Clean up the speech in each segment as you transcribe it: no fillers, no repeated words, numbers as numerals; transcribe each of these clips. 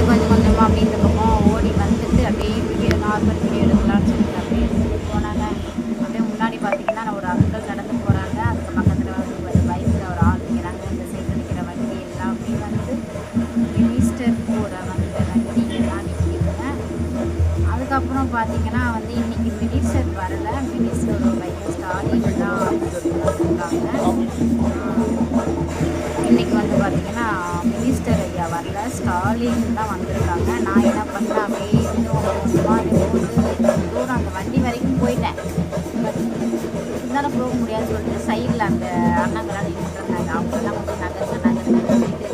கொஞ்சம் கொஞ்சமாக அப்படியே இந்த பக்கம் ஓடி வந்துட்டு அப்படியே வீடியோ நார்மல் வீடியோ எடுக்கலாம்னு சொல்லிட்டு அப்படியே எடுத்துகிட்டு போனாங்க. அப்படியே முன்னாடி பார்த்தீங்கன்னா ஒரு அங்கிள் நடந்து போகிறாங்க. அதுக்கு பக்கத்தில் வந்து ஒரு பைக்கில் ஒரு ஆள் நிற்கிறாங்க. இந்த சைடு நிற்கிற வண்டி எல்லாமே வந்து மினிஸ்டர் கூட வந்த வண்டி எல்லாம் நிற்கிதுங்க. அதுக்கப்புறம் பார்த்தீங்கன்னா வந்து இன்றைக்கி மினிஸ்டர் வரலை. மினிஸ்டரோட பையன் ஸ்டாலின் தான் வந்திருக்காங்க. இன்றைக்கி வந்து பார்த்திங்கன்னா மினிஸ்டர் ஐயா வரல, ஸ்டாலின் தான் வந்திருக்காங்க. நான் என்ன பண்ணேன், அப்படியே சும்மா தூரம் அந்த வண்டி வரைக்கும் போயிட்டேன். இருந்தாலும் போக முடியாதுன்னு சொல்லிட்டு சைடில் அந்த அண்ணங்களால் நின்றுருந்தாங்க. அவங்கெல்லாம் கொஞ்சம் நகருங்க சொல்லிட்டு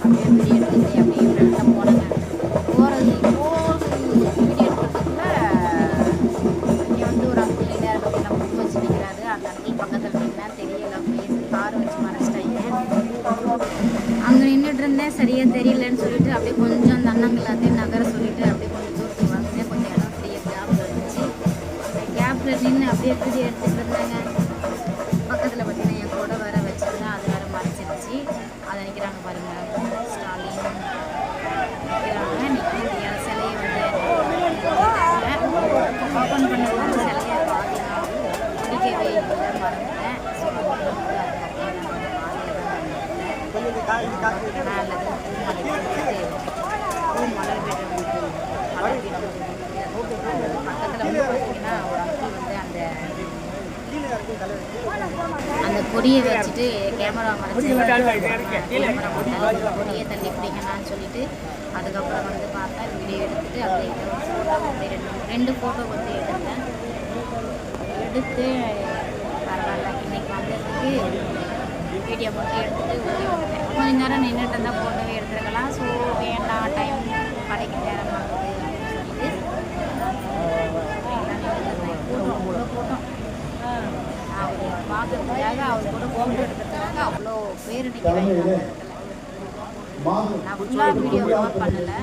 அப்படியே வீடியோ எடுத்துகிட்டு அப்படியே ஃப்ரெண்டில் போனேங்க. போகிறது வீடியோ எடுக்கிறதுக்குள்ள இங்கே வந்து ஒரு அங்கிள் நேரம் பார்த்தீங்கன்னா புக் வச்சு நிற்கிறாரு. அந்த அங்கிள் பக்கத்தில் நின்னா தெரியலை, பேசி காரை வச்சு மறைச்சிட்டாங்க. அங்கே நின்றுட்டு இருந்தேன், சரியாக தெரியலன்னு சொல்லிட்டு அப்படியே கொஞ்சம் அந்த அண்ணங்க எல்லாத்தையும் நகர சொல்லிட்டு அப்படியே கொஞ்சம் தூரத்துக்கு வந்தேன். கொஞ்சம் இடம் பெரிய கேப்பில் இருந்துச்சு. அந்த கேப்பில் நின்று அப்படியே வீடியோ எடுத்துகிட்டு இருந்தாங்க. பக்கத்தில் பார்த்தீங்கன்னா என் கூட வேற வச்சுருந்தேன், அது வேறு மறைச்சிருச்சு. அதை நிற்கிறாங்க பாருங்கள், ஸ்டாலின் நிற்கிறாங்க. நிற்கி சிலையை வந்து ஓப்பன் பண்ணும்போது சிலையை பாதினா பிடிக்கவே இல்லை, மறந்துட்டேன். ஸோ அந்த கொடியை வச்சுட்டு கேமரா மறைச்சி கொடியை தள்ளி பிடிங்கன்னு சொல்லிட்டு அதுக்கப்புறம் வந்து பார்த்தா வீடியோ எடுத்துட்டு அப்படியே அப்படியே ரெண்டு ஃபோட்டோ வந்து எடுத்து பரவாயில்ல. இன்னைக்கு வந்ததுக்கு வீடியோ மட்டும் எடுத்துகிட்டு ஓடி வந்துட்டேன். கொஞ்சம் நேரம் நின்றுட்டு இருந்தால் ஃபோட்டோவே எடுத்துருக்கலாம். ஸோ வேண்டாம், டைம் கடைக்கு நேரம் ஆகுது அப்படின்னு சொல்லிட்டு போட்டோம். அவர் பார்க்கறதுக்காக அவர் கூட ஃபோட்டோ எடுக்கிறதுக்காக அவ்வளோ பேர் நிற்கிறாங்க. நான் ஃபுல்லாக வீடியோ கவர் பண்ணலை,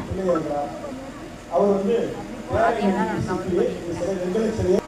அதையெல்லாம் நான் கவர் பண்ணியிருக்கேன்.